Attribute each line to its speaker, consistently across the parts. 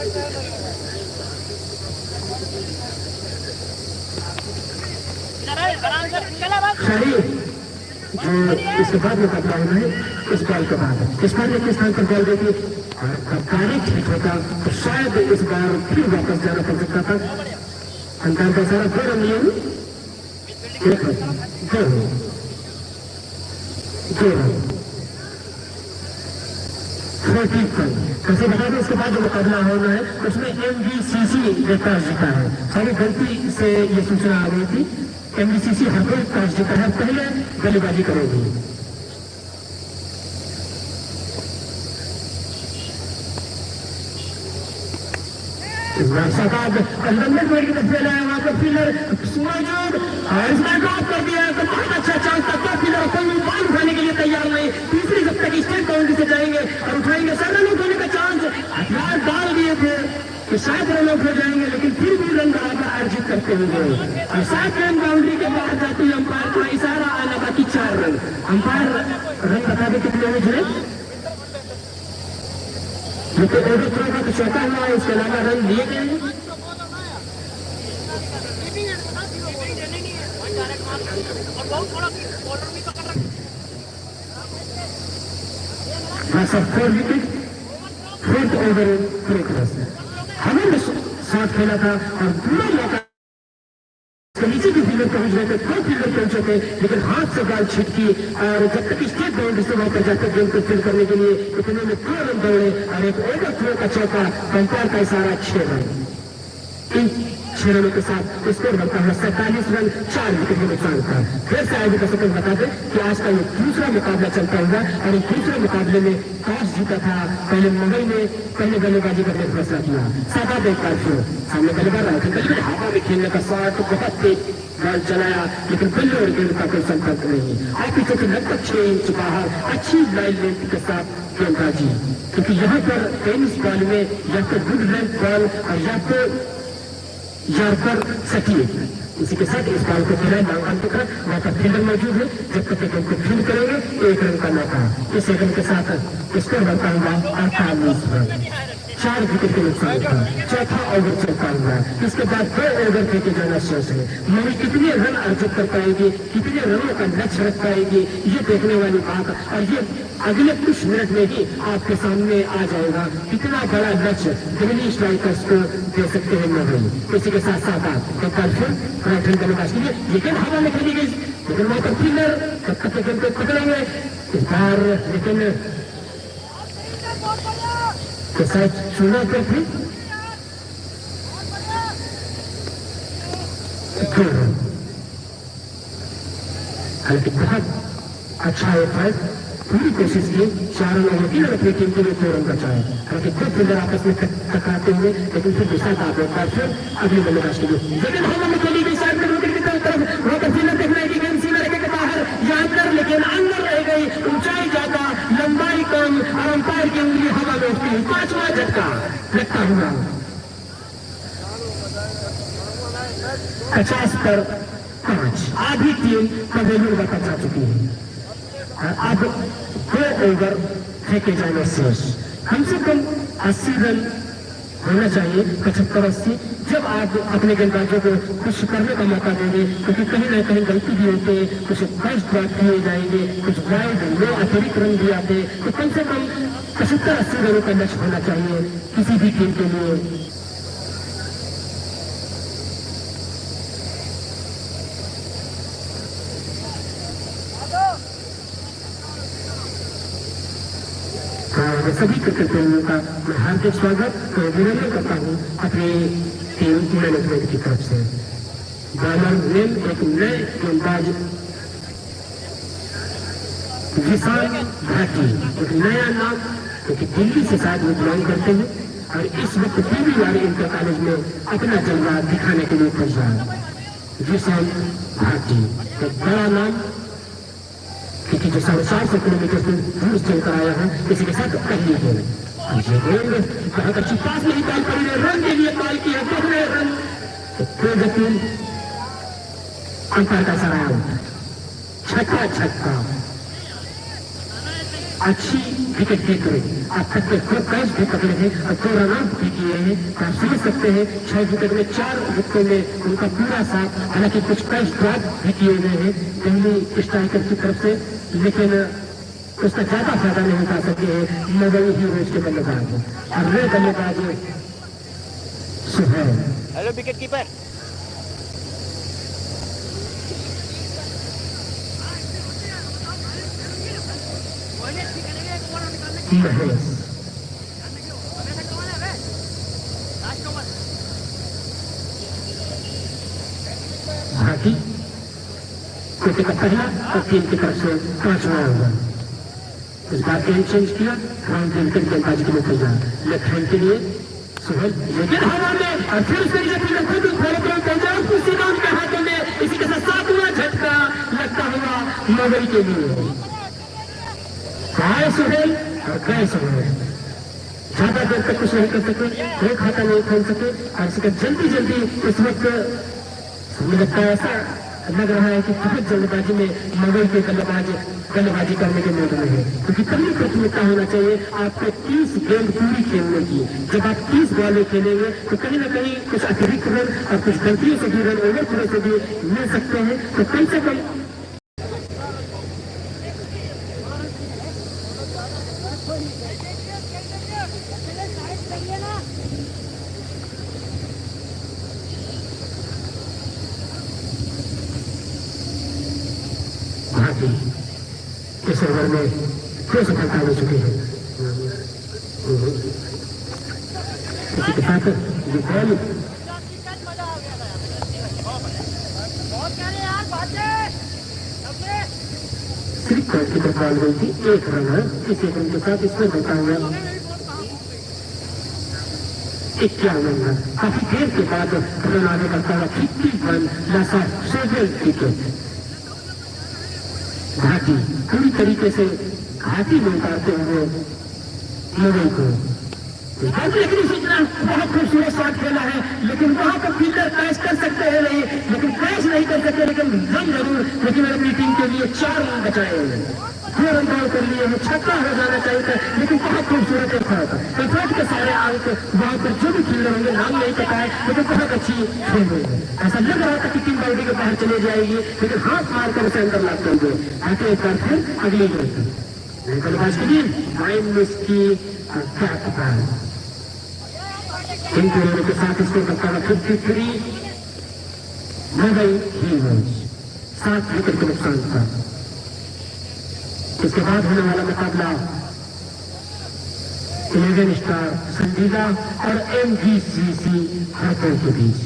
Speaker 1: जो इसके बाद मुकाबला होना है इस बॉल के बाद, इस बार एक स्थान पर बॉल देती और कप्तानी ठीक होता तो शायद इस बार फिर वापस जाना पड़ सकता था। अंतर का सारा फिर नियम कैसे बता दें। इसके बाद जो मुकाबला होना है उसमें MVCC ने टॉस जीता है। सारी गलती से ये सूचना आ गई थी। MVCC हर कोई टॉस जीता है, पहले बल्लेबाजी करेगी। वहां पर फील्डर मौजूद और इसमें ड्रॉप कर दिया तो बहुत अच्छा चांस था। तो फील्डर कोई बॉल उठाने के लिए तैयार नहीं। तीसरी जब तक स्टेट बाउंड्री से जाएंगे और उठाएंगे, सर रन उठाने का चांस हथियार डाल दिए थे कि शायद रन आउट हो जाएंगे, लेकिन फिर भी रन बराबर अर्जित करते हुए और 7 रन बाउंड्री के बाहर जाती है। अंपायर का इशारा आना बाकी 4 रन। अंपायर रन बता दे कितने होने जुड़े तो थ्रो का चौका हुआ है, इसके अलावा रन दिए गए हैं। Four wicket, 4th over progress. हमें साथ खेला था और पूरा मौका नीचे भी फील्डर पहुंच गए थे, 2 फील्डर पहुंचे थे, लेकिन हाथ से बॉल छिटकी और जब तक स्टेट बाउंड्री से वहां पर जाकर गेम को फील्ड करने के लिए इतने में 2 रन दौड़े और एक ओवर थ्रो का चौका, अंपायर का इशारा 6 रन। इन 6 रनों के साथ स्कोर बनता है 47 रन, 4 विकेट के नुकसान था। फिर से आगे का सकल बता दें कि आज का ये दूसरा मुकाबला चलता हुआ और इस दूसरे मुकाबले में टॉस जीता था पहले मुंबई ने, पहले बल्लेबाजी करने का फैसला किया। सादा बेकार फिर सामने बल्लेबाज रहा था, हवा में खेलने का शॉट बहुत तेज बॉल चलाया, लेकिन बल्ले और गेंद का कोई संपर्क नहीं। आप पीछे से लगभग 6 इंच बाहर अच्छी लाइन लेंथ के साथ गेंदबाजी, क्योंकि यहाँ पर टेनिस बॉल में या तो गुड लेंथ बॉल और या तो यार्कर सटिए। इसी के साथ इस बॉल को खेला नाम टुकड़ा, वहां पर फील्डर मौजूद है। जब तक गेम को फील्ड करेंगे 1 रन का मौका। इस रन के साथ स्कोर बनता हुआ 48 रन, 4 विकेट के नुकसान था। चौथा ओवर चलता हुआ, इसके बाद 2 ओवर फेंके जाना शेष है। मरी कितने रन अर्जित कर पाएगी, कितने रनों का लक्ष्य रख पाएगी, ये देखने वाली बात। और ये अगले कुछ मिनट में ही आपके सामने आ जाएगा कितना बड़ा लक्ष्य दिल्ली स्ट्राइकर्स को दे सकते हैं मरी। इसी के साथ साथ आप राइट हैंड बल्लेबाज के लिए ये गेंद हवा में खेली गई, लेकिन वहां पर फील्डर जब तक गेंद को पकड़ेंगे इस बार, लेकिन के साथ चुना कर थी हालांकि बहुत अच्छा है। पूरी कोशिश की 4 रन और 3 रन अपनी टीम के लिए 2 रन बचाए। हालांकि 2 फील्डर आपस में टकराते हुए, लेकिन फिर दूसरा था फिर अगले बल्लेबाज के लिए लेकिन हवा में खेली गई साइड में विकेट की तरफ। वहां पर फील्डर देखना है कि गेंद सीमा रेखा के बाहर या अंदर, लेकिन अंदर रह गई। ऊंचाई ज्यादा, लंबाई कम और अंपायर की उंगली हवा में उठती। 5वां झटका लगता हुआ 50 पर 5। आधी टीम पवेलियन वापस आ चुकी है। अब 2 ओवर फेंके जाने शेष, कम से कम 80 रन होना चाहिए, 75-80। जब आप अपने गेंदबाजों को कुछ करने का मौका देंगे, क्योंकि कहीं ना कहीं गलती भी होते, कुछ बेस्ट ड्रॉप किए जाएंगे, कुछ वाइड लो अतिरिक्त रन भी आते, तो कम से कम 75-80 रनों का लक्ष्य होना चाहिए किसी भी टीम के लिए। सभी क्रिकेट प्रेमियों का मैं हार्दिक स्वागत और अभिनंदन करता हूँ अपनी टीम मैनेजमेंट की तरफ से। बॉलर नेम एक नए गेंदबाज विशाल भाटी, एक नया नाम, क्योंकि दिल्ली से शायद वो बिलोंग करते हैं और इस वक्त PVR इंटर कॉलेज में अपना जलवा दिखाने के लिए तैयार। विशाल भाटी एक बड़ा नाम, क्योंकि जो 450 किलोमीटर से दूर चलकर आया है। इसी के साथ पहली गेंद बहुत अच्छी पास नहीं डाल पड़ी है, रन के लिए कॉल किया, दोहरे रन। अंपायर का सराय, छक्का अच्छी विकेट कीपर आप तक के 4 कैच भी पकड़े हैं और 2 रन आउट भी किए हैं। तो आप समझ सकते हैं 6 विकेट में 4 विकेटों में उनका पूरा साथ, हालांकि कुछ कैच ड्रॉप भी किए गए हैं पहली स्ट्राइकर की तरफ से, लेकिन उसका ज्यादा फायदा नहीं उठा सके हैं मुंबई हीरोज के बल्लेबाज। और वे बल्लेबाज Suhail.
Speaker 2: Hello wicket keeper.
Speaker 1: Mahesh Bhati कोटे का पहला और टीम की तरफ से 5वां ओवर। इस बार गेम चेंज किया, राउंड गेम के गेंदबाजी के लिए तैयार। लेफ्ट हैंड के लिए सुहेल, लेकिन हवा में और फिर उसके लिए खुद पंजाब उसी राउंड के हाथों में। इसी के साथ 7वां झटका लगता हुआ मुंबई के लिए। गए सुहेल और गए सुहेल, ज्यादा देर तक कुछ नहीं कर सके, कोई खाता नहीं खोल सके। और इसका जल्दी जल्दी इस वक्त मुझे लगता है, ऐसा लग रहा है कि बहुत जल्दबाजी में मुंबई के बल्लेबाजी करने के मूड में है, क्योंकि पहली प्राथमिकता होना चाहिए आपको 30 गेंद पूरी खेलने की। जब आप 30 बॉलें खेलेंगे तो कहीं ना कहीं कुछ अतिरिक्त रन और कुछ गलतियों से भी रन ओवर थोड़े से भी मिल सकते हैं। तो कम से कम इस ओवर में 2 सफलता हो चुकी है। इसी के साथ ये बॉल सिर्फ की तरफ बॉल गई थी, 1 रन है। इस रन के साथ इसमें होता हुआ 51 रन। काफी देर के बाद रन आगे करता हुआ 51 लासा 7 विकेट। घाटी पूरी तरीके से घाटी में उतारते हुए मुंबई को। लेकिन इतना बहुत खूबसूरत शॉट खेला है, लेकिन वहां पर फील्डर कैच कर सकते हैं नहीं, लेकिन कैच नहीं कर सकते, लेकिन रन जरूर। लेकिन अपनी टीम के लिए 4 रन बचाए हैं, 2 रन डाउन कर लिए हैं, छक्का हो जाना चाहिए था, लेकिन बहुत खूबसूरत एफर्ट के सारे अंक वहां पर जो भी फील्डर होंगे नाम नहीं पता है, लेकिन बहुत अच्छी खेल हुई है। ऐसा लग रहा था कि टीम बाउंड्री के बाहर चले जाएगी, लेकिन हाथ मारकर उसे अंदर लाते हुए आगे एक बार फिर अगली गेंद बल्लेबाज के लिए माइंड मिस की इन दोनों के साथ इसको करता हुआ 53 मुंबई हीरोज 7 विकेट के नुकसान था। इसके बाद होने वाला मुकाबला 11 स्टार संजीदा और MGCC हड़कों के बीच।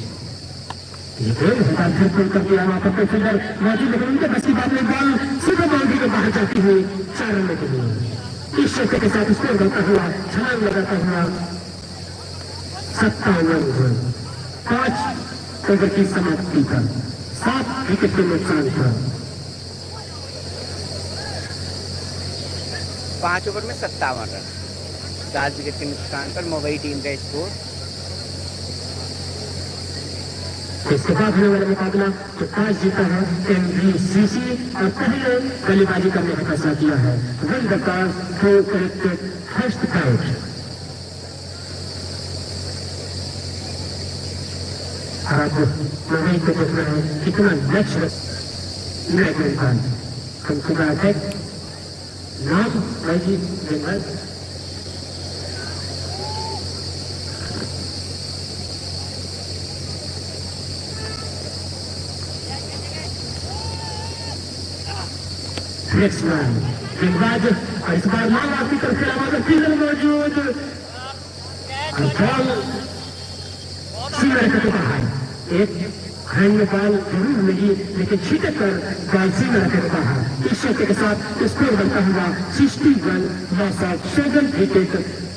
Speaker 1: ये खेल फिर खोल कर दिया वहां पर फील्डर मौजूद, लेकिन उनके बस की बात में बॉल सीधे बाउंड्री के बाहर जाती हुई 4 रन के लिए। इस क्षेत्र के साथ स्कोर करता हुआ छलांग लगाता हुआ 57 रन 5 ओवर की समाप्ति पर 7 विकेट के नुकसान था।
Speaker 2: 5 ओवर में 57 रन 7 विकेट के नुकसान पर मुंबई टीम का स्कोर।
Speaker 1: इसके बाद होने वाला मुकाबला जो टॉस जीता है MGCC और पहले बल्लेबाजी करने का फैसला किया है। Win the toss to corrected first bat. और आप मुंबई को देख रहे हैं कितना लक्ष्य हम खुदा अटैक नाम भाई नेक्स्ट मैन गेंदबाज और इस बार लाल आपकी तरफ से आवाज फील्डर मौजूद बॉल सीमर के बाहर एक हैंड में बॉल जरूर लगी, लेकिन छीटे कर बॉल सीमर के बाहर। इस क्षेत्र के साथ स्कोर बनता हुआ 61 loss of 7 wicket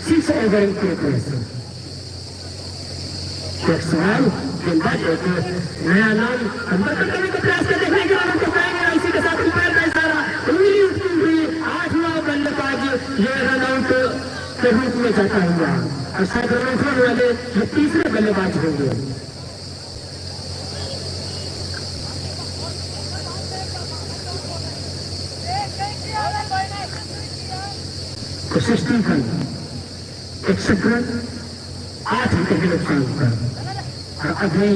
Speaker 1: 6 over in progress. सवाल गेंदबाज एक नया नाम अंदर करने का प्रयास कर देखने के बाद उनको पाएंगे। इसी के साथ ऊपर का इशारा उंगली उठती हुई 8वां बल्लेबाज ये रन आउट के रूप में जाता हुआ और शायद रन आउट होने वाले ये तीसरे बल्लेबाज होंगे। तो 16 रन, 61 रन, 8 विकेट के नुकसान पर। और अभी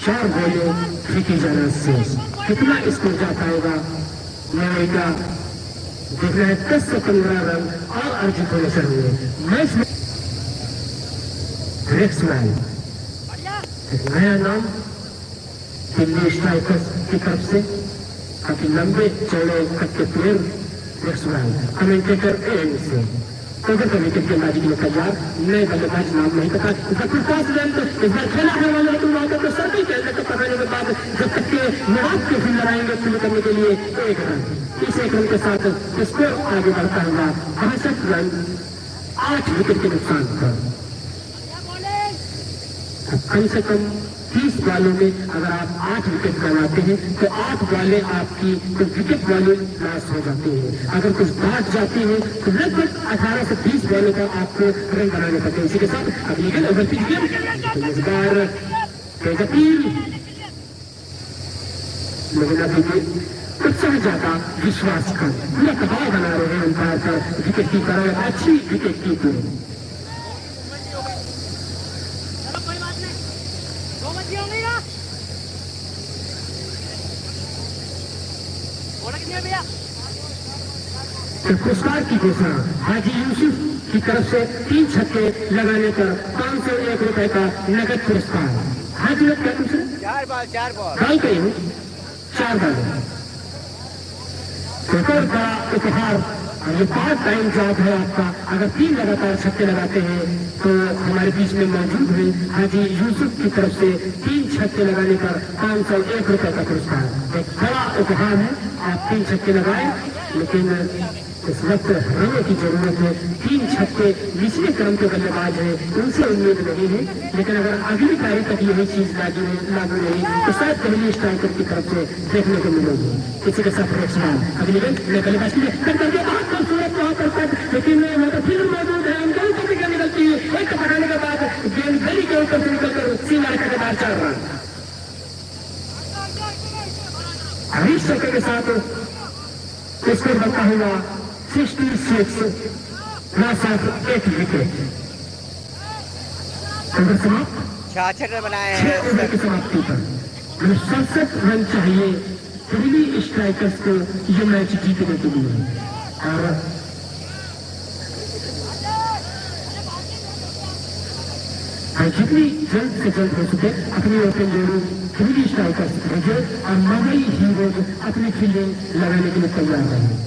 Speaker 1: 4 बॉलें फेंकी जाना शेष। कितना स्कोर जा पाएगा मुंबई का देखना है। 10 से 15 रन और अर्जित होने चाहिए मैच में। रेक्समैन एक नया नाम दिल्ली स्ट्राइकर्स की तरफ से, काफी लंबे चौड़े कद के प्लेयर रेक्समैन। कमेंटेटर एएन से ओवर का विकेट गेंदबाजी के लिए तैयार। नए बल्लेबाज नाम नहीं पता। इस बार खेला है वाला तो वहां तक सर्कल के अंदर पकड़ने के बाद जब तक के नवाब के फील्डर आएंगे शुरू करने के लिए 1 रन। इस 1 रन के साथ स्कोर आगे बढ़ता हुआ 62 रन 8 विकेट के नुकसान पर। कम से कम 30 बॉलों में अगर आप 8 विकेट गंवाते हैं तो 8 बॉलें आपकी कुछ विकेट बॉलें लॉस हो जाती हैं। अगर कुछ बात जाती है तो लगभग 18 से 20 बॉलों का आपको रन बनाने पड़ते हैं। इसी के साथ अगली गेंद ओवर पिच गेंद इस बार तेज अपील लेकिन अभी भी उत्साह ज्यादा विश्वास का पूरा दबाव बना रहे हैं अंपायर पर। विकेट की तरह अच्छी विकेट कीपिंग। पुरस्कार की घोषणा हाजी यूसुफ की तरफ से 3 छक्के लगाने पर 501 रुपए का नगद पुरस्कार। हाजी लोग क्या पूछ रहे?
Speaker 2: 4 बॉल
Speaker 1: बाल कही हूँ 4 बाल। बहुत बड़ा उपहार। ये पार्ट टाइम जॉब है आपका। अगर 3 लगातार छक्के लगाते हैं तो हमारे बीच में मौजूद है हाजी यूसुफ की तरफ से 3 छक्के लगाने पर 501 रुपए का पुरस्कार। एक बड़ा उपहार है। आप 3 छक्के लगाए लेकिन इस वक्त रहने की जरूरत है। 3 छक्के निचले क्रम के बल्लेबाज हैं, उनसे उम्मीद नहीं है। लेकिन अगर अगली पारी तक यही चीज लागू रही तो शायद पहली स्ट्राइकर की तरफ से देखने को मिलेगी। इसी के साथ अगली गेंद बल्लेबाज के लिए खूबसूरत वहां पर, लेकिन वहां पर फील्ड मौजूद है। अंदर से भी निकलती है। एक पकड़ने के बाद गेंद गली के ऊपर से निकलकर सीमा रेखा के बाहर 4 रन। हरीश चक्कर के साथ स्कोर बनता हुआ 66 8 विकेट। समाप्त
Speaker 2: 66 रन बनाए
Speaker 1: 6
Speaker 2: हैं।
Speaker 1: ओवर की समाप्ति पर 67 रन चाहिए दिल्ली स्ट्राइकर्स को ये मैच जीतने के लिए। और जितनी जल्द से जल्द हो सके अपनी ओपन जोड़ी दिल्ली स्ट्राइकर्स भेजे और मुंबई हीरोज अपनी फील्डिंग लगाने के लिए तैयार रहे।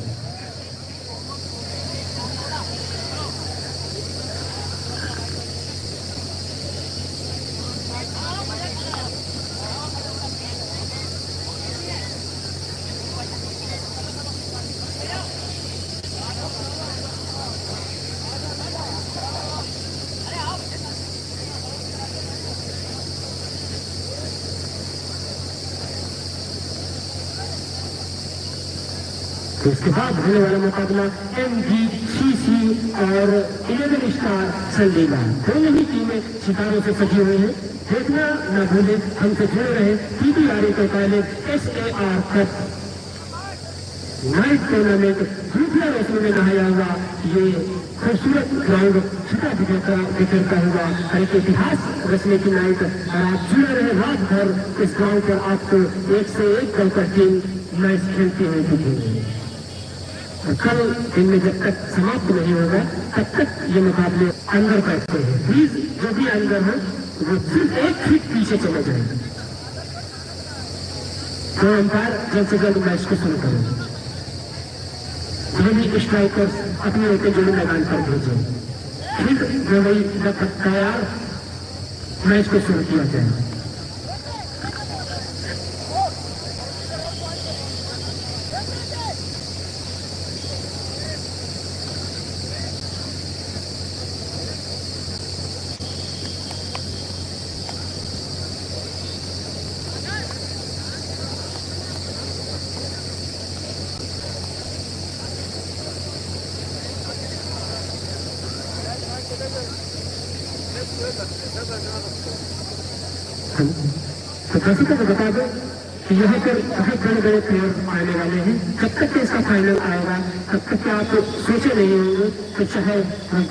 Speaker 1: तो इसके बाद होने वाला मुकाबला MGCC और 11 स्टार संडीला। दोनों ही टीमें सितारों से सजी हुई हैं। देखना न भूलें, हमसे जुड़े रहे। PBRA को पहले SAR कप नाइट टूर्नामेंट दूसरा रोशनी में नहाया हुआ ये खूबसूरत ग्राउंड छुटा बिखरता हुआ एक इतिहास रचने की नाइट। और आप जुड़े रहे रात भर। इस ग्राउंड पर आपको 1 से 1 दल का टीम मैच खेलती हुई दिखेगी। कल दिन में जब तक समाप्त नहीं होगा तब तक ये मुकाबले अंदर बैठते हैं। प्लीज जो भी अंदर हो वो सिर्फ 1 फीट पीछे चले जाए। तो अंपायर जल्द से जल्द मैच को शुरू करें। दिल्ली स्ट्राइकर्स अपने ओपन जोड़ी मैदान पर भेजे। फिर मुंबई जब तैयार मैच को शुरू किया जाए। तो जैसे कि बता दें यहाँ पर बहुत बड़े बड़े प्लेयर आने वाले हैं। जब तक इसका फाइनल आएगा तब तक आप सोचे नहीं होंगे कि चाहे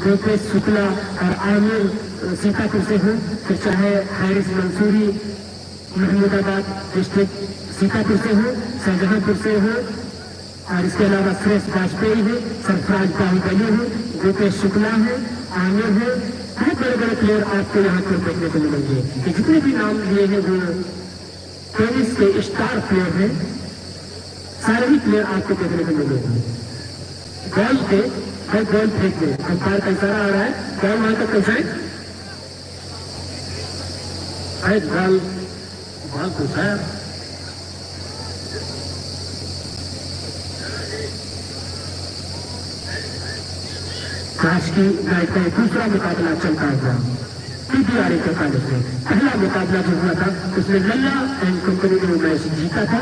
Speaker 1: गोपेश शुक्ला और आमिर सीतापुर से हो, फिर चाहे हारिस मंसूरी महमूदाबाद डिस्ट्रिक्ट सीतापुर से हो, शाहजहांपुर से हो, और इसके अलावा सुरेश वाजपेयी है, सरफराज बाहुबली है, गोपेश शुक्ला है, आमिर है। बहुत बड़े बड़े प्लेयर आपको यहाँ पर देखने को मिलेंगे। जितने भी नाम लिए हैं वो टेनिस के स्टार प्लेयर हैं, सारे ही प्लेयर आपको देखने को मिलेंगे। बॉल पे हर बॉल फेंक दे, अंपायर का इशारा आ रहा है, बॉल वहां तक पहुंचाए, बॉल बॉल पहुंचाया। आज की नाइट का दूसरा मुकाबला चलता हुआ पीटीआर के कॉलेज में पहला मुकाबला जो हुआ था उसमें लल्ला एंड कंपनी ने मैच जीता था,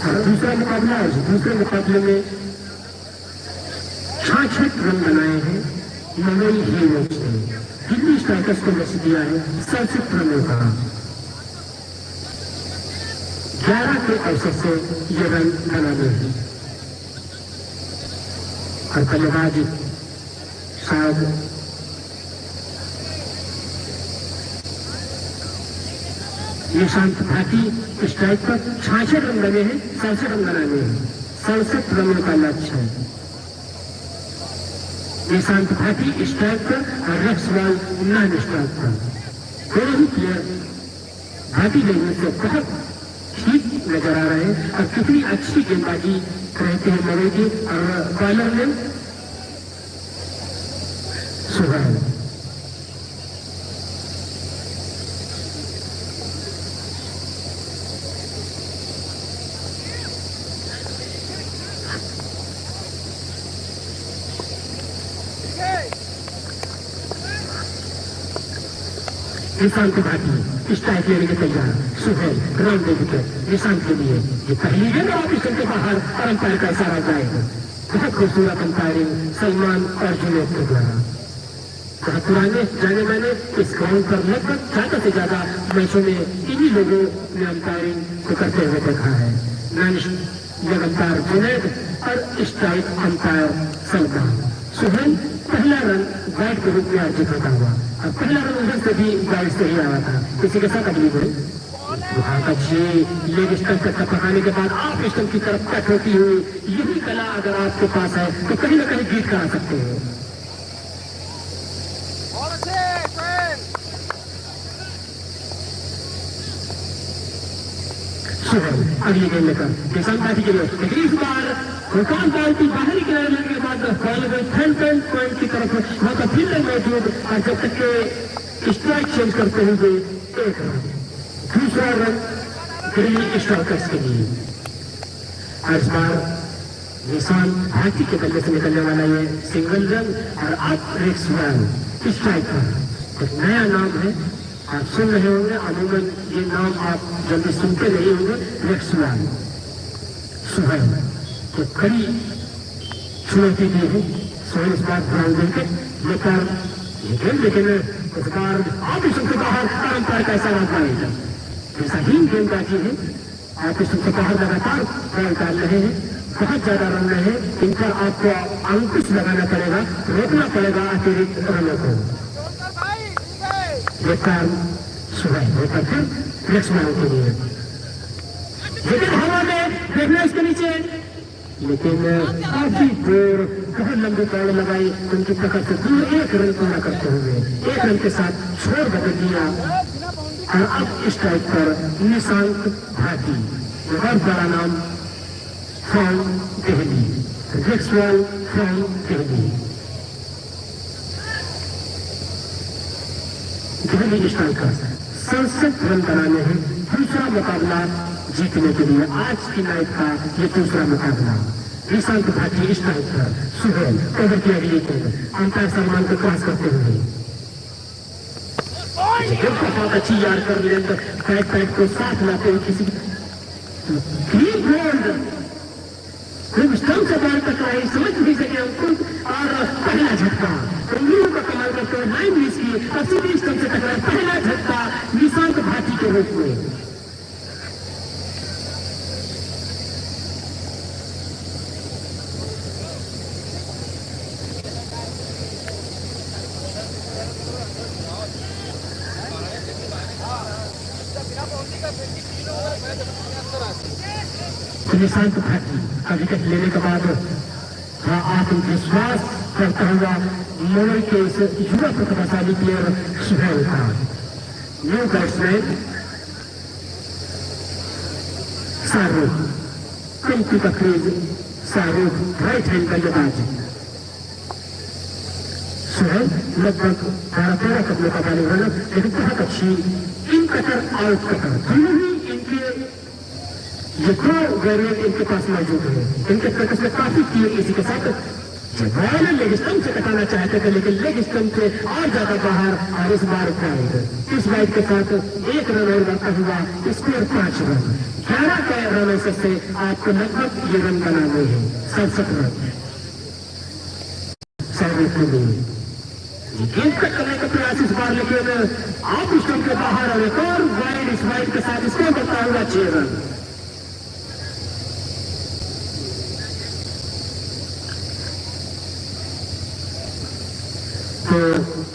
Speaker 1: और दूसरा मुकाबला दूसरे मुकाबले में 66 रन बनाए हैं मुंबई हीरोज ने। दिल्ली स्ट्राइकर्स को मैच दिया है 67 रनों का। 11 के औसत से ये रन बनाने हैं, और बल्लेबाज शायद निशांत भाटी स्ट्राइक पर 66 रन बने हैं, 67 रन बनाने हैं, 67 रनों का लक्ष्य है। निशांत भाटी स्ट्राइक पर और रक्सवाल नॉन स्ट्राइक पर। दोनों ही प्लेयर भाटी लेने से बहुत ठीक नजर आ रहे हैं, और कितनी अच्छी गेंदबाजी रहते हैं मरे की, और बॉलर ने सुबह निशांत भाटी स्ट्राइक लेने के तैयार। सुहेल रन दे विकेट निशांत के लिए, ये पहली गेंद और के बाहर, और अंपायर का इशारा जाएगा। बहुत खूबसूरत अंपायरिंग सलमान अर्जुन के द्वारा। बहुत पुराने जाने मैंने इस ग्राउंड पर लगभग ज्यादा से ज्यादा मैचों में इन्हीं लोगों ने अंपायरिंग को करते हुए देखा है। नॉन अंपायर जुनैद और स्ट्राइक अंपायर सलमान। सुहेल पहला रन बैट के रूप में अर्जित होता हुआ, और पहला रन उधर से भी बैट से ही आया था। किसी के साथ अगली बड़ी बहुत अच्छी लेग स्टंप का पकाने के बाद आप स्टंप की तरफ कट होती हुई, यही कला अगर आपके पास है तो कहीं ना कहीं जीत करा सकते हो। अगली गेंद लेकर किसान पार्टी के लिए, लेकिन इस बार गोपाल पार्टी बाहरी किनारे लगने के बाद बॉल पॉइंट की तरफ वहां का फील्डर मौजूद, और जब तक के स्ट्राइक चेंज करते हुए एक रन, दूसरा रन दिल्ली स्ट्राइकर्स के लिए। और इस बार निशान भाटी के बल्ले से निकलने वाला ये सिंगल रन, और अब रेक्सवैल स्ट्राइकर एक नया नाम है, आप सुन रहे होंगे। अमूमन ये नाम आप जल्दी सुनते नहीं होंगे। रेक्सवैल सुहेल तो कड़ी चुनौती दी है सुहेल इस बार ग्राउंड लेकर, लेकिन इस बार आप सबसे बाहर अंपायर का इशारा पाएगा। ऐसा ही गेंदबाजी है, आप सबसे बाहर लगातार बॉल डाल रहे हैं, बहुत ज्यादा रन रहे हैं, इन पर आपको अंकुश लगाना पड़ेगा, रोकना पड़ेगा अतिरिक्त रनों को। सुबह होकर फिर रेक्सवैल के लिए, लेकिन हवा में देखना इसके नीचे, लेकिन काफी दूर बहुत लंबी दौड़ लगाई उनकी पकड़ से दूर, एक रन पूरा करते हुए एक रन के साथ छोड़ बदल दिया। और अब स्ट्राइक पर निशांत भाटी, बहुत बड़ा नाम from Delhi, Rexwell from Delhi. Delhi strikers 67 run बनाने हैं, दूसरा मुकाबला जीतने के लिए। आज की नाइट का ये दूसरा मुकाबला। निशांत भाटी स्ट्राइकर, सुहेल ओवर की अगली गेंद, अंपायर सलमान को क्रॉस करते हुए बहुत अच्छी यार कर लेकर बैट पैड को साथ लाते हुए किसी ग्रीन बोल्ड स्टंप से बॉल तक आई, समझ नहीं सके अंकुश, और पहला झटका उंगलियों का कमाल करते हुए लाइन मिस की, और सीधी स्टंप से टकराया, पहला झटका निशांत भाटी के रूप में। निशांत भाटी का विकेट लेने के बाद आत्मविश्वास करता हुआ मुंबई के इस युवा प्रतिभाशाली player Suhail Khan, new batsman Shahrukh, कमती का क्रेज शाहरुख राइट हैंड बल्लेबाज। सुहेल लगभग 12-13 कदमों का बॉलिंग रनर, लेकिन बहुत अच्छी इन कटर आउट कटर दोनों ही इनके ये दो वेरिएंट इनके पास मौजूद है। इनके प्रैक्टिस में काफी किए इसी के साथ बॉलर लेग स्टंप से कटाना चाहते थे, लेकिन लेग स्टंप से और ज्यादा बाहर और इस बार इस वाइड के साथ 1 रन और बढ़ता हुआ स्कोर 5 रन। 11 के रनों से आपको लगभग ये रन बनाने हैं 67 रन शाहरुख के लिए। गेंद कट करने का प्रयास इस बार, लेकिन आप स्टंप के बाहर और एक और वाइड इस वाइड के साथ स्कोर बढ़ता हुआ 6 रन। तो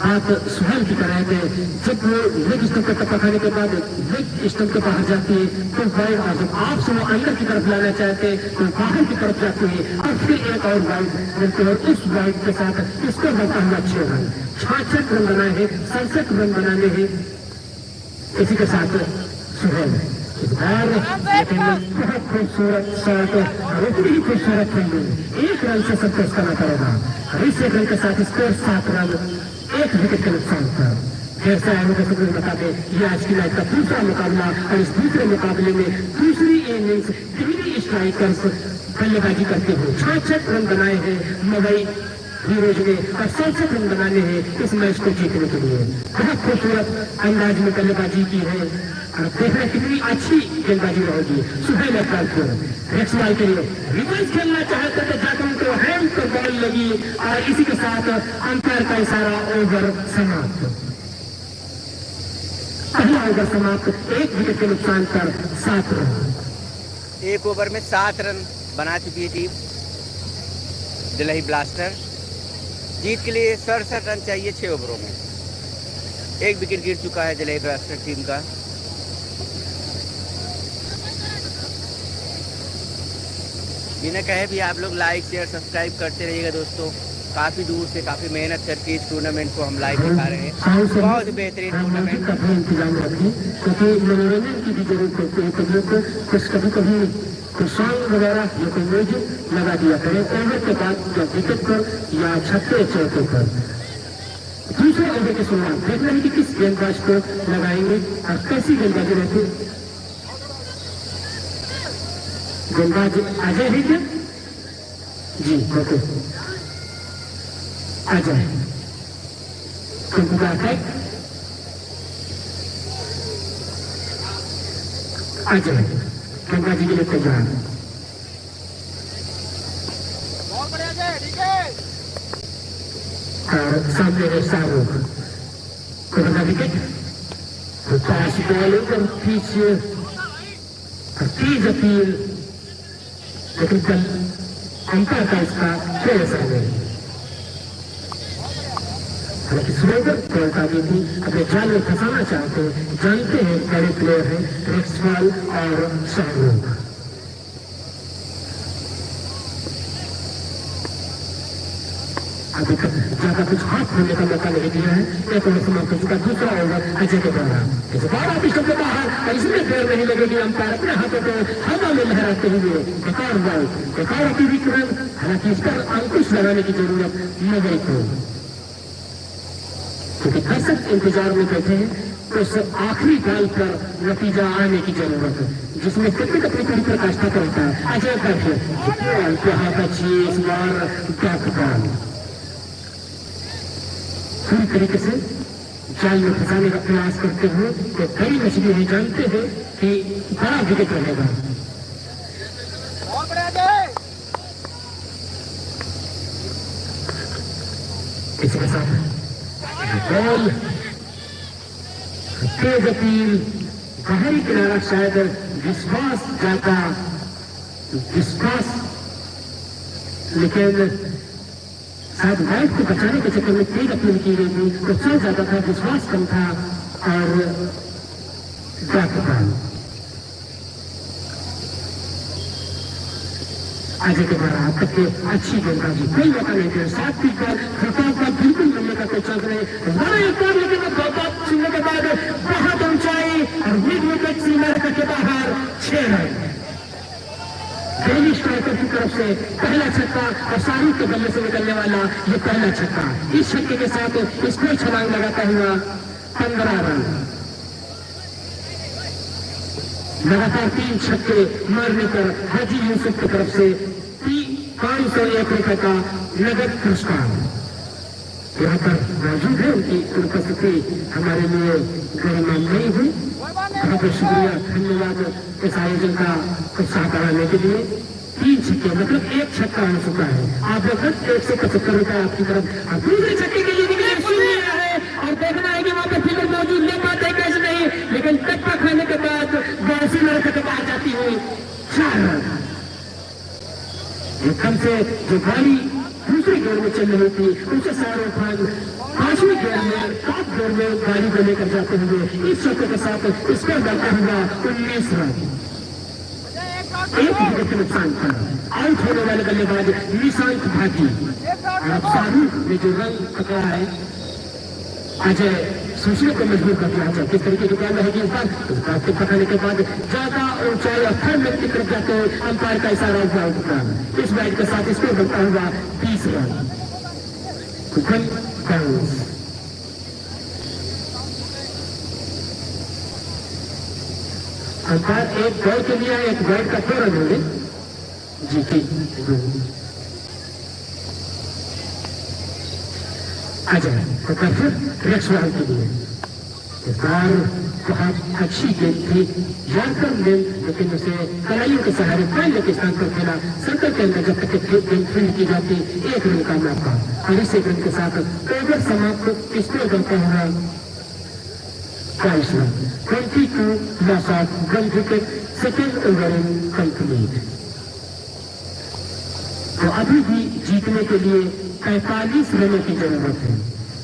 Speaker 1: आप सुहेल की तरह थे, जब वो लेग स्टंप का टप्पा खाने के बाद लेग स्टंप के बाहर जाती है तो वाइड, और जब आप से वो अंदर की तरफ लाना चाहते हैं तो बाहर की तरफ जाती है और फिर एक और वाइड मिलते हैं। उस वाइड के साथ इसको बढ़ता हुआ 6 रन, 66 रन बनाए हैं, 67 रन बनाने हैं इसी के साथ सुहेल। इस बार बहुत खूबसूरत शॉट और इतनी ही खूबसूरत फील्डिंग, 1 रन से संतोष करना पड़ेगा। इस 1 रन के साथ स्कोर 7 रन, 1 विकेट के नुकसान पर। जैसे आने के सबूत बताते ये आज की मैच का दूसरा मुकाबला, और इस दूसरे मुकाबले में दूसरी इनिंग्स 3 स्ट्राइकर्स बल्लेबाजी करते हुए 66 रन बनाए हैं मुंबई हीरोज ने, और 67 रन बनाने हैं इस मैच को जीतने के लिए। बहुत खूबसूरत अंदाज में बल्लेबाजी की है और देखना कितनी अच्छी गेंदबाजी रहेगी। सुहेल अफगान रेक्सवाल के लिए रिवर्स खेलना चाहते थे, जाकर उनको हैंड पर बॉल लगी और इसी के साथ अंपायर का इशारा, ओवर समाप्त। पहला ओवर समाप्त, 1 विकेट के नुकसान पर 7 रन।
Speaker 2: 1 ओवर में 7 रन बना चुकी है टीम दिल्ली ब्लास्टर। जीत के लिए 67 रन चाहिए 6 ओवरों में। 1 विकेट गिर चुका है दिल्ली ब्लास्टर टीम का। बिना कहे भी आप लोग लाइक शेयर सब्सक्राइब करते रहिएगा दोस्तों। काफ़ी दूर से काफ़ी मेहनत करके इस टूर्नामेंट को हम लाइव दिखा रहे हैं। बहुत बेहतरीन टूर्नामेंट
Speaker 1: का इंतजाम रखें, क्योंकि मनोरंजन की भी जरूरत होती है। कभी को कुछ कभी कुछ सॉन्ग वगैरह या कोई म्यूजिक लगा दिया करें ओवर के बाद, या विकेट पर या छक्के चौके पर। दूसरे ओवर की शुरुआत देखना है कि किस गेंदबाज को लगाएंगे और कैसी गेंदबाजी रहती। गेंदबाज अजय है क्या? जी okay, Ajay computer attack, Ajay गेंदबाजी के लिए तैयार। और सामने है शाहरुख को बना विकेट, तो पास बॉलिंग और पीछे तेज अपील, लेकिन कल अंपायर का इसका कोई असर नहीं। हालांकि सुरेंद्र कोलकाता भी अपने जाल में फंसाना चाहते हैं, जानते हैं बड़े प्लेयर हैं रेक्सवाल और शाहरुख। अभी तक ज्यादा कुछ हाथ खोलने का मौका नहीं दिया है। 1 ओवर समाप्त हो चुका, दूसरा ओवर अजय के द्वारा। इस बार आप स्टंप के बाहर, इसमें देर नहीं लगेगी। अंपायर अपने हाथों को हवा में लहराते हुए बेकार बॉल, बेकार अतिरिक्त रन। हालांकि इस पर अंकुश लगाने की जरूरत मुंबई को, क्योंकि दर्शक इंतजार में बैठे हैं। तो उस आखिरी बॉल पर नतीजा आने की जरूरत है, जिसमें क्रिकेट अपनी पूरी प्रकाष्ठा करता है। अजय करके हाथ अच्छी इस बार बैक बॉल पूरी तरीके से जाल में फंसाने का प्रयास करते हुए, तो कई मछली नहीं जानते हैं कि बड़ा विकेट रहेगा। इसके साथ बॉल तेज अपील, बाहरी किनारा, शायद विश्वास जाता, विश्वास, लेकिन शायद वाइड को बचाने के चक्कर में तेज अपील की गई थी, तो चल जाता था, विश्वास कम था और बैक बॉल। आगे के बार आप तक अच्छी गेंदबाजी, कोई मौका नहीं दिया, 7 फीट पर खिताब का बिल्कुल मिलने का कोई चांस नहीं, बड़ा एक बार लेकिन बहुत सुनने के बाद बहुत ऊंचाई और मिड विकेट सीमा के बाहर 6 रन। दिल्ली स्ट्राइकर की तरफ से पहला छक्का और शाहरुख के बल्ले से निकलने वाला ये पहला छक्का, इस छक्के के साथ स्कोर छलांग लगाता हुआ 15 रन। लगातार 3 छक्के मारने पर हाजी यूसुफ की तरफ से 501 रुपए का नगद पुरस्कार यहाँ पर मौजूद है। उनकी उपस्थिति हमारे लिए गरिमामयी हुई। बहुत बहुत शुक्रिया, धन्यवाद इस आयोजन का उत्साह बढ़ाने के लिए। 3 छक्के मतलब 1 छक्का हो चुका है। आप देखो 175 रुपए आपकी तरफ, और दूसरे छक्के के लिए और देखना है कि वहां पर फिगर मौजूद नहीं पाते कैसे नहीं, लेकिन टप्पा खाने के बाद बासी लड़के के पास जाती हुई 4 रन। एकदम से जो गाड़ी दूसरी गेयर में चल रही थी उसे शाहरुख खान 5वीं गेयर में 7 गेयर में गाड़ी को लेकर जाते हुए इस छक्के के साथ स्कोर बनता हुआ 19 रन। 1 विकेट के नुकसान पर आउट होने वाले बल्लेबाज निशांत भाटी। और शाहरुख ने जो रन पकड़ा है अजय सोचने को मजबूर कर दिया जाए किस तरीके की गेंद रहेगी इस बार को पकड़ने के बाद ज्यादा ऊंचाई और थर्ड लेग की तरफ जाते हुए अंपायर का इशारा हुआ उठा। इस बैट के साथ स्कोर बनता हुआ 20 रन। अंपायर एक बॉल के लिए एक बैट का 2 रन होंगे जी की अजय तो फिर रेक्सवाल के लिए इस बार बहुत अच्छी गेंद थी, यादगार गेंद, लेकिन उसे कलाइयों के सहारे पहले के स्थान पर खेला। सर्कल के अंदर जब तक गेंद फील्ड की जाती 1 रन का मौका, और इस 1 रन के साथ ओवर समाप्त स्कोर करता हुआ 22 run. 22 loss of 1 wicket, second over in complete. तो अभी भी जीतने के लिए 45 रनों की जरूरत है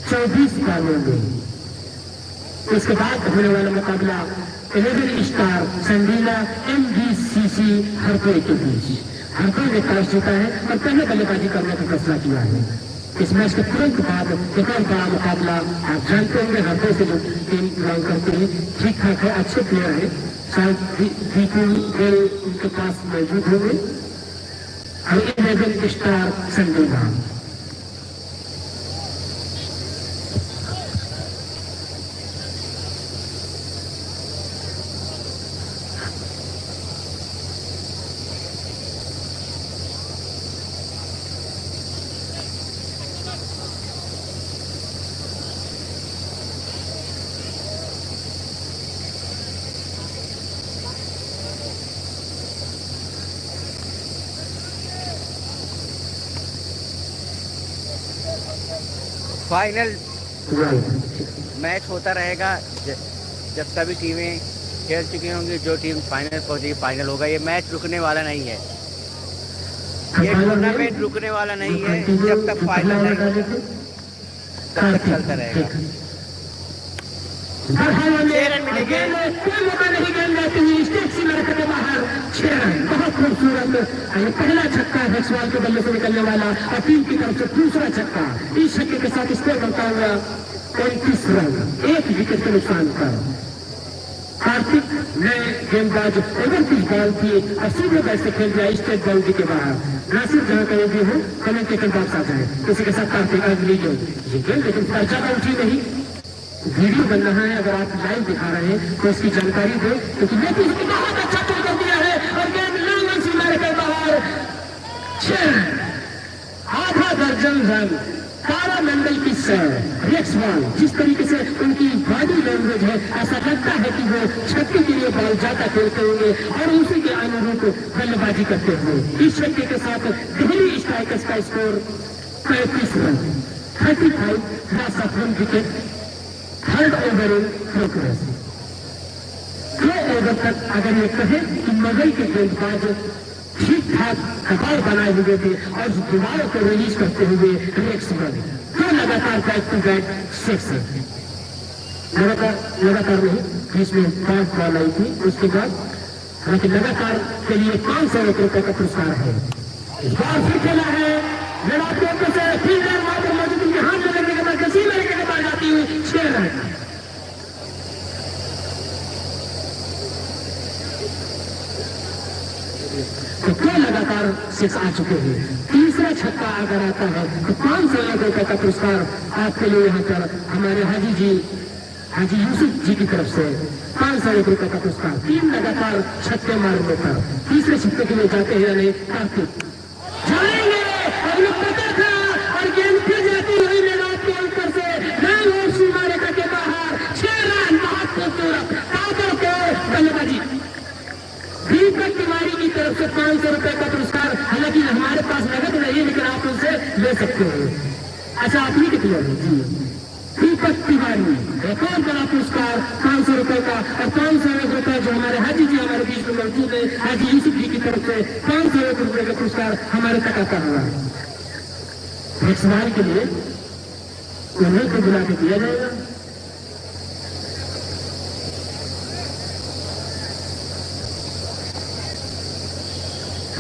Speaker 1: 24 बालों में। इसके बाद होने वाला मुकाबला 11 स्टार संडीला MGCC हरपुर के बीच। हरपुर ने टॉस जीता है और पहले बल्लेबाजी करने का फैसला किया है। इस मैच के तुरंत बाद एक और बड़ा मुकाबला, आप जानते होंगे हरपुर से जो टीम बिलोंग करते हैं ठीक ठाक है, अच्छे प्लेयर है, शायद VPL उनके पास मौजूद होंगे। और 11 स्टार संडीला
Speaker 2: फाइनल मैच होता रहेगा जब सभी टीमें खेल चुकी होंगी। जो टीम फाइनल पहुंची फाइनल होगा। ये मैच रुकने वाला नहीं है, ये टूर्नामेंट रुकने वाला नहीं है। जब तक फाइनल नहीं होगा तब तक चलता रहेगा। 6 रन मिलेंगे।
Speaker 1: बहुत खूबसूरत पहला छक्का रेक्सवाल के बल्ले से निकलने वाला और टीम की तरफ से दूसरा छक्का। इस छक्के के साथ स्कोर बनता हुआ 35 रन, 1 विकेट के नुकसान पर। कार्तिक नए गेंदबाज ओवर पिच बॉल थी और सीधे बैट से खेल दिया स्टेट बाउंड्री के बाहर। नासिर जहां कहीं भी हो कमेंटेटर बॉक्स आ जाए, किसी के साथ कार्तिक अगली गेंद, लेकिन ज्यादा उठी नहीं। वीडियो बन रहा है, अगर आप लाइव दिखा रहे हैं तो इसकी जानकारी दो, क्योंकि बहुत अच्छा टोल कर दिया है और गेंद लांगन से मारे के बाहर 6 आधा दर्जन रन। तारा मंडल की सर रेक्सवाल, जिस तरीके से उनकी बॉडी लैंग्वेज है, ऐसा लगता है कि वो छक्के के लिए बॉल ज्यादा खेलते होंगे और उसी के अनुरूप बल्लेबाजी करते हुए। इस छक्के के साथ दिल्ली स्ट्राइकर्स का score 35 run, 35 loss of 1 wicket, third over in progress. 2 over तक अगर ये कहे कि मगई के गेंदबाज ठीक ठाक कपाल बनाए हुए थे और दीवारों को रिलीज करते हुए रेक्सवाल 2 लगातार बैक टू बैक 6 लगातार नहीं, बीच में 5 बॉल आई थी उसके बाद, हालांकि लगातार के लिए 500 रुपए का पुरस्कार है। इस बार फिर खेला है विराट कोहली से फील्डर मात्र मौजूद उनके हाथ में लगने के बाद कसी लड़के के पास जाती हुई 6 रन। तो 2 लगातार 6 आ चुके हैं। तीसरा छक्का अगर आता है तो 500 रुपए का पुरस्कार आपके लिए यहाँ पर हमारे हाजी यूसुफ जी की तरफ से 500 रुपए का पुरस्कार। 3 लगातार छक्के मारने पर तीसरे छक्के के लिए जाते हैं यानी कार्तिक जाएंगे और ये पता था और गेंद फिर जाती हुई मैदान के ऊपर से लाइन और सीमा रेखा के बाहर 6 रन। बहुत खूबसूरत ताबड़ के बल्लेबाजी। दीपक तिवारी की तरफ से 500 रुपए का पुरस्कार। हालांकि हमारे पास नगद नहीं लेकिन आप उनसे ले सकते हैं। अच्छा आप ही कितने जी दीपक तिवारी एक और बड़ा पुरस्कार 500 रुपए का और 500 रुपए जो हमारे हाजी जी हमारे बीच में मौजूद है हाजी यूसुफ जी की तरफ से 500 रुपए का पुरस्कार हमारे तक आता हुआ एक सवाल के लिए उन्हें को बुला के दिया जाएगा।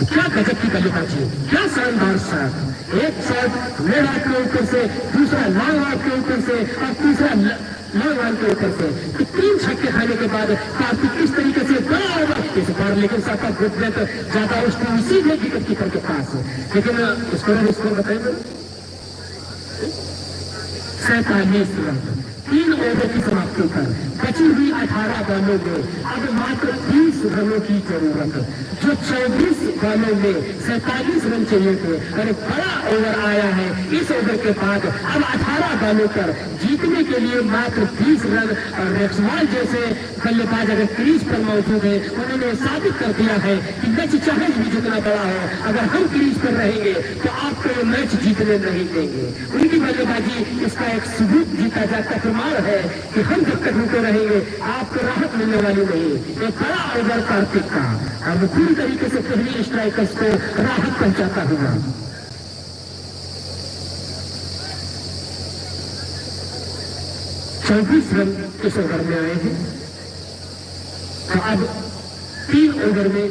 Speaker 1: क्या गजब की बल्लेबाजी, क्या शानदार शॉट। एक शॉट मिड आउट के ऊपर से, दूसरा लॉन्ग आउट के ऊपर से और तीसरा लॉन्ग आउट के ऊपर से। 3 छक्के खाने के बाद कार्तिक किस तरीके से बड़ा इस बार लेकिन साका ग्रुप में तो ज्यादा उसको सीधे विकेट कीपर के पास है। लेकिन स्कोर बताएंगे 47 रन 3 ओवर की समाप्ति पर बची हुई 18 बॉलों में अब मात्र 20 रनों की जरूरत है। जो 24 बॉलों में 47 रन चाहिए थे और बड़ा ओवर आया है। इस ओवर के बाद अब 18 बॉलों पर जीतने के लिए मात्र 20 रन और रेक्सवाल जैसे बल्लेबाज अगर क्रीज पर मौजूद है उन्होंने साबित कर दिया है कि मैच चाहे भी जितना बड़ा हो अगर हम क्रीज पर रहेंगे तो आपको ये मैच जीतने नहीं देंगे। उनकी बल्लेबाजी इसका एक सबूत जीता जाता प्रमाण है कि हम जब तक रुके रहेंगे आपको राहत मिलने वाली नहीं। एक बड़ा ओवर कार्तिक का और पूरी तरीके से पहली स्ट्राइकर्स को राहत पहुंचाता हुआ 24 रन इस ओवर में आए हैं। तो अब 3 ओवर में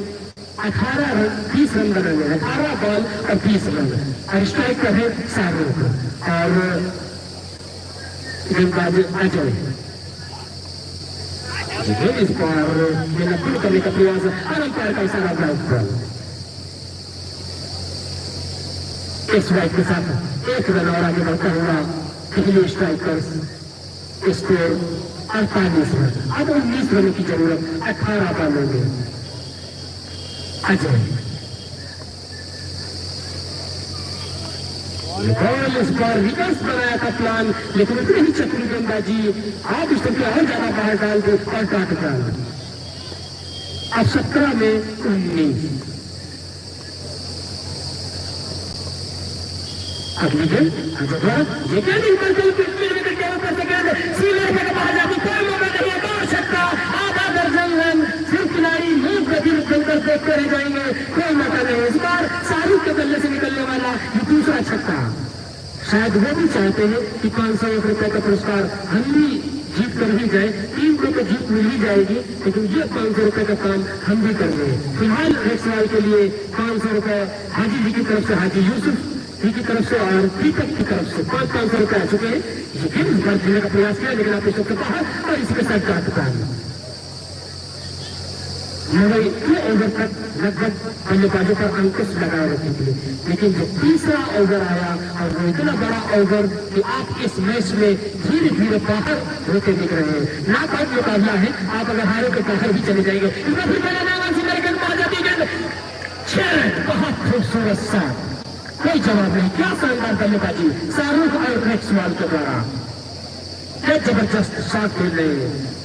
Speaker 1: 18 रन 20 रन बनाने 18 बॉल और 20 रन और स्ट्राइक कर है शाहरुख और गेंदबाज अजय। इस बार नकल करने का प्रयास और अंपायर का इशारा ग्राउंड पर इस स्ट्राइक के साथ 1 रन और आगे बढ़ता हुआ पहले स्ट्राइकर्स स्कोर 48 रन। अब 19 रनों की जरूरत 18 बॉलों में। अजय बॉल इस बार रिवर्स बनाया था प्लान लेकिन उतनी ही चतुर गेंदबाजी आप इस तरह और ज्यादा बाहर डाल दो और काट डाल। अब 17 में 19 अगली गेंद ये क्या नहीं बाहर जाती कोई मौका नहीं है। और छक्का आधा दर्जन रन सिर्फ खिलाड़ी मूव गति अंदर देखते रह जाएंगे। कोई मौका नहीं। इस बार शाहरुख के बल्ले से निकलने वाला ये दूसरा छक्का। शायद वो भी चाहते हैं कि 500 रुपए का पुरस्कार हम भी जीत कर ही जाए। टीम को तो जीत मिल ही जाएगी लेकिन ये 500 रुपए का काम हम भी कर रहे हैं। फिलहाल एक सवाल के लिए 500 रुपए हाजी जी की तरफ से हाजी यूसुफ जी की तरफ से और दीपक की तरफ से 500 रुपए आ चुके हैं। ये गेम इस बार जीतने का प्रयास किया लेकिन आप इससे बाहर और इसके साथ काट पाएंगे। मुंबई 2 ओवर तक लगभग बल्लेबाजों पर अंकुश लगाए रखी थी लेकिन जो तीसरा ओवर आया और वो इतना बड़ा ओवर कि आप इस मैच में धीरे धीरे बाहर होते दिख रहे हैं। नॉकआउट मुकाबला है। आप अगर हारे तो बाहर भी चले जाएंगे। बहुत खूबसूरत सा कोई जवाब नहीं। क्या शानदार बल्लेबाजी शाहरुख और रेक्सवाल के द्वारा। क्या जबरदस्त शॉट खेल रहे हैं।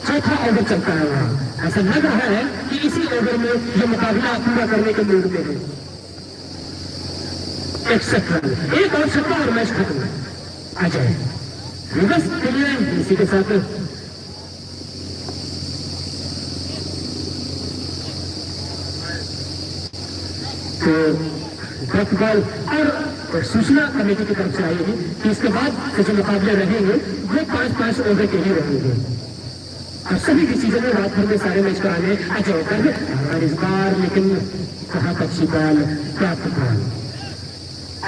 Speaker 1: चौथा ओवर चलता है वहां। ऐसा लग रहा है कि इसी ओवर में ये मुकाबला पूरा करने के मूड में है। 61 रन 1 और छक्का और मैच खत्म। अजय रिवर्स के लिए इसी के साथ तो बॉल और सूचना कमेटी की तरफ से आएगी कि इसके बाद जो मुकाबले रहेंगे वो 5-5 ओवर के ही रहेंगे। और सभी डिसीजन में रात भर में सारे मैच कराने अच्छा होता है। और इस बार लेकिन बहुत अच्छी बॉल, प्राप्त बॉल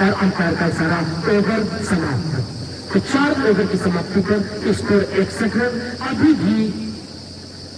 Speaker 1: और अंपायर का सारा ओवर समाप्त। तो 4 ओवर की समाप्ति पर स्कोर 61 रन। अभी भी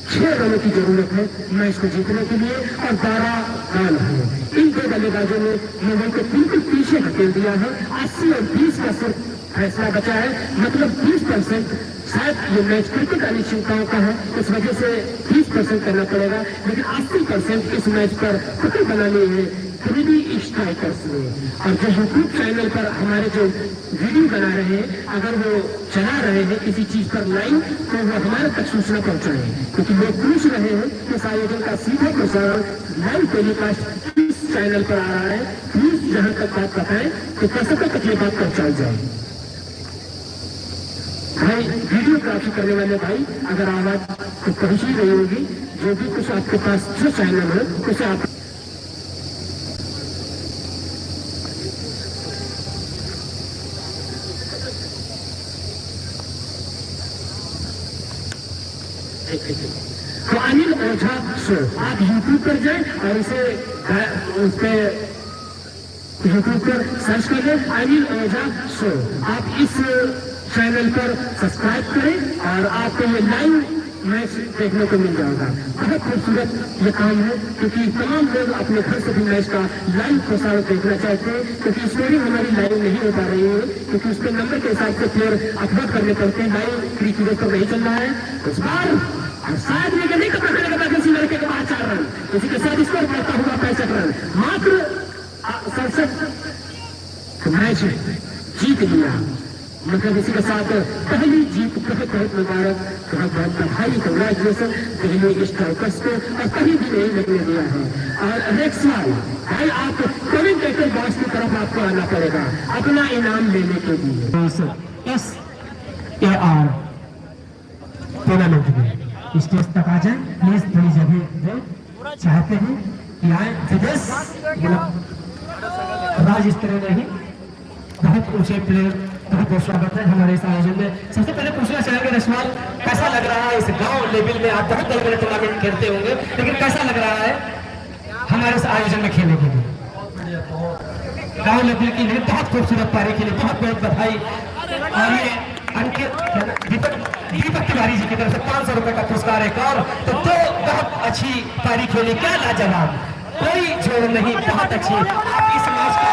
Speaker 1: 6 रनों की जरूरत है मैच को जीतने के लिए और 12 रन है। इन 2 बल्लेबाजों ने मुंबई को बिल्कुल पीछे धकेल दिया है। 80 और 20 का सिर्फ फैसला बचा है, मतलब 20%। शायद ये मैच क्रिकेट अनिश्चितताओं का है, इस वजह से 20% करना पड़ेगा, लेकिन 80% इस मैच पर पकड़ बनानी है 3D स्ट्राइकर्स ने। और जो यूट्यूब चैनल पर हमारे जो वीडियो बना रहे हैं, अगर वो चला रहे हैं किसी चीज पर लाइव, तो वो हमारे तक सूचना पहुंचाएं, क्योंकि लोग पूछ रहे हैं कि इस आयोजन का सीधा प्रसारण लाइव टेलीकास्ट इस चैनल पर आ रहा है। प्लीज जहां तक बात बताएं तो दर्शकों तक ये बात पहुंचाई जाए। भाई वीडियो ग्राफी करने वाले भाई, अगर आवाज तो पहुंच ही रही होगी, जो भी कुछ आपके पास जो चैनल है उसे आप तो अनिल ओझा शो आप यूट्यूब पर जाएं और उस पे यूट्यूब पर सर्च कर लें अनिल ओझा शो। आप इस चैनल पर सब्सक्राइब करें और आपको ये लाइव मैच देखने को मिल जाएगा। बहुत खूबसूरत ये काम है, क्योंकि तमाम लोग अपने घर से भी मैच का लाइव प्रसारण देखना चाहते हैं, क्योंकि स्कोरिंग हमारी लाइव नहीं हो पा रही है, क्योंकि उसके नंबर के हिसाब से प्लेयर अपलोड करने पड़ते हैं। लाइव क्रिकेट पर नहीं चल रहा है इस बार, और शायद लेकर नहीं कपड़ा लगा किसी लड़के के बाद 4 रन, इसी के साथ स्कोर बढ़ता हुआ 65 रन, मात्र 67 मैच जीत लिया। मतलब इसी के साथ पहली जीत बहुत बहुत मुबारक, बहुत बहुत बधाई, कंग्रेचुलेसन दिल्ली स्ट्राइकर्स को, और कहीं भी नहीं लगने दिया है। और नेक्स्ट सवाल भाई, आप कमेंटेटर बॉक्स की तरफ आपको आना पड़ेगा अपना इनाम लेने के लिए। SAR टूर्नामेंट में स्टेज तक आ जाए प्लीज, थोड़ी जगह दे, चाहते हैं कि आए विदेश राज्य स्तरीय नहीं, बहुत ऊंचे प्लेयर, बहुत बहुत स्वागत है हमारे इस आयोजन में। सबसे पहले पूछना चाहेंगे रश्माल, कैसा लग रहा है इस गांव लेवल में? आप बहुत बड़े टूर्नामेंट खेलते होंगे, लेकिन कैसा लग रहा है हमारे इस आयोजन में खेलने के लिए? गांव लेवल की लिए बहुत खूबसूरत पारी के लिए बहुत बहुत बधाई। और ये दीपक तिवारी जी की तरफ से 500 रुपए का पुरस्कार एक और। तो 2 बहुत अच्छी पारी खेली, क्या लाजवाब, कोई जोड़ नहीं, बहुत अच्छी। आप इस मैच को